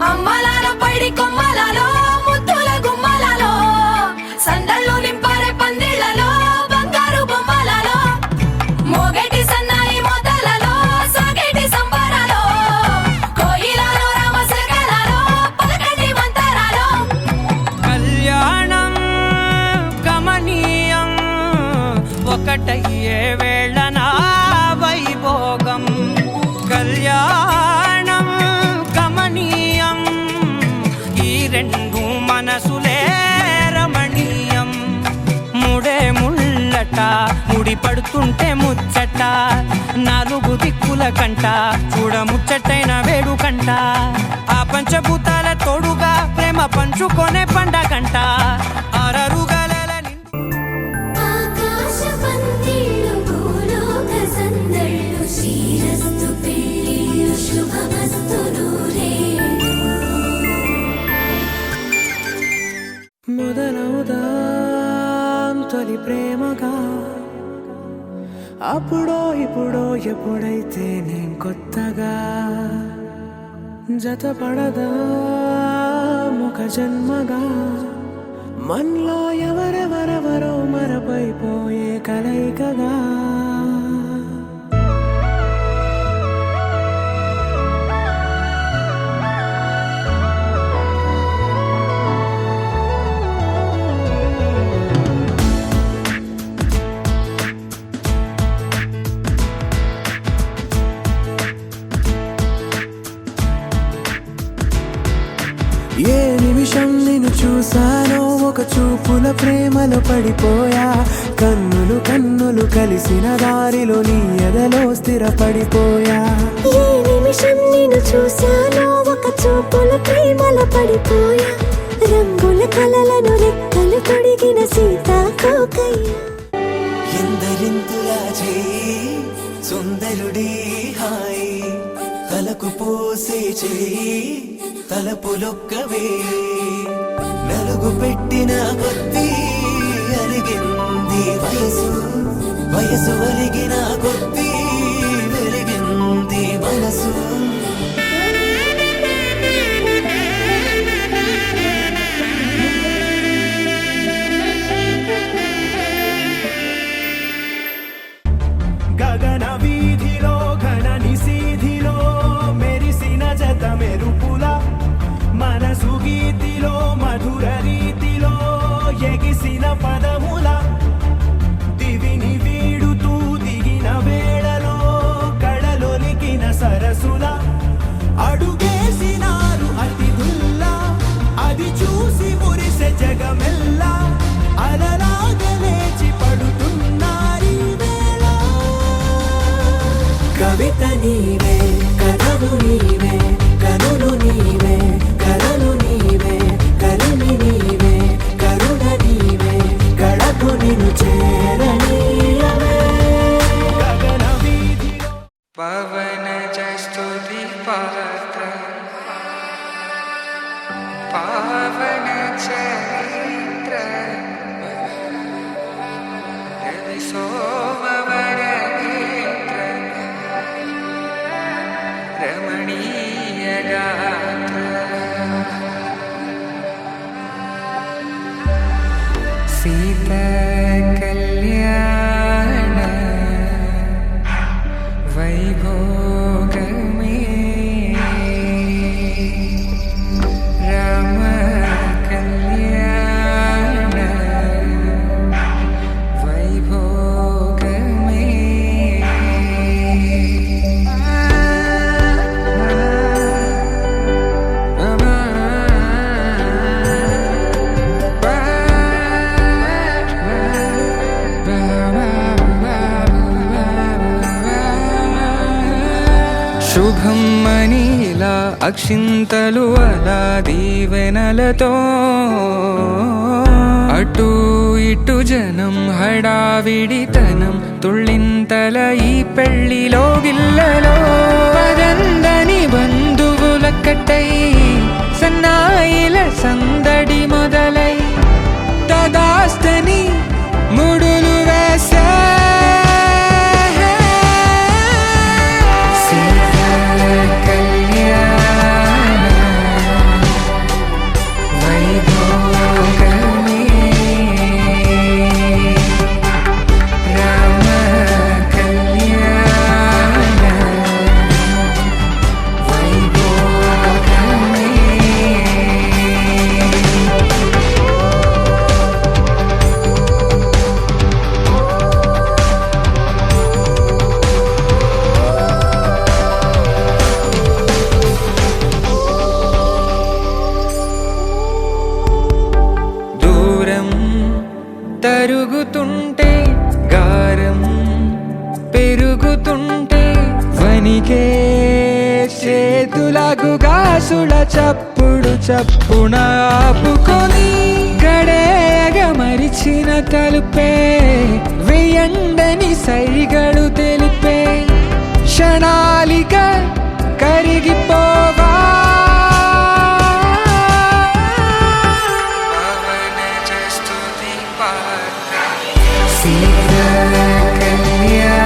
అమ్మలాలో పైడి కొమ్మలలో ముద్దుల గుమ్మలలో సందళ్ళు నింపరే పందిళ్లలో బంగారు బొమ్మలలో మోగేటి సన్నాయి మొదలలో సాగేటి సంబరాలో కోయిలలో రామశకలలో పలకటి మంతరాలో కళ్యాణం గమనీయం ఒకటయ్యే వేళ నా వైభోగం కళ్యాణం గమనీయం ఈ రెండు మనసులే రమణీయం ముడే ముళ్ళట ముడి పడుతుంటే ముచ్చట నాలుగు దిక్కుల కంట చూడ ముచ్చటైన వేడుకంట ఆ పంచభూతాల తోడుగా ప్రేమ పంచుకొనే పండగంట ఆరరుగల మొదలవుదాం తొలి ప్రేమగా అప్పుడో ఇప్పుడో ఎప్పుడైతే నేను కొత్తగా జతపడదా ముఖ జన్మగా మనలో ఎవరెవరెవరో మరపైపోయే కలయికగా ఏ నిమిషం నిన్ను చూసానో ఒక చూపుల ప్రేమలో పడిపోయా కన్నులు కన్నులు కలిసిన దారిలో నీ ఎదలో స్థిరపడిపోయా ఏ నిమిషం నిన్ను చూసానో ఒక చూపుల ప్రేమలో పడిపోయా రంగుల కలలను రెక్కలు తొడిగిన సీతాకోకయ్య ఎందరింతులా చేయి సుందరుడి హాయి తలకు పోసే చేయి తలపులొక్కవే నలుగు పెట్టిన కొద్దీ అలిగింది వయసు వయసు ఒలిగిన కొద్దీ వెలిగింది మనసు గగన వీధిలో ఘన నిశీధిలో మెరిసిన జత మెరుపుల మనసు గీతిలో మధుర రీతిలో ఎగిసిన పదముల దివిని వీడుతూ దిగిన వేళలో కళలొలికిన సరసుల అడుగేసినారు అతిథుల్లా అది చూసి మురిసె జగమెల్లా అలలాగా లేచి పడుతున్నారీ వేళ కవిత నీవే కథలు నీవే కనులు నీవే కలలు నీవే కలిమి నీవే కరుణ నీవే గడపు నిన్ను చేరనీయవే గగన వీధిలో పవన జస్తుతి పాత్ర పావన చరిత్ర రవి సోమవర నేత్ర రమణీయ గాత్ర సీత కళ్యాణ వైభోగమే రామ కళ్యాణ వైభోగమే శుభం మనీలా అక్షింతలు అలా దీవెనలతో అటు ఇటు జనం హడావిడితనం తుళ్ళింతల ఈ పెళ్లిలో గిల్లలో పదందని బంధువులక్కటై సన్నాయిల సందడి మొదలై తదాస్తని ముడులు వేసా కళ్యాణ కరుగుతుంటే గారం పెరుగుతుంటే వనికే చేతులకు గాసుల చప్పుడు చప్పున ఆపుకొని గడేగ మరిచిన తలుపే వెయ్యండని సైగడు తెలిపే క్షణాలిక కరిగిపోవా సీత కళ్యాణ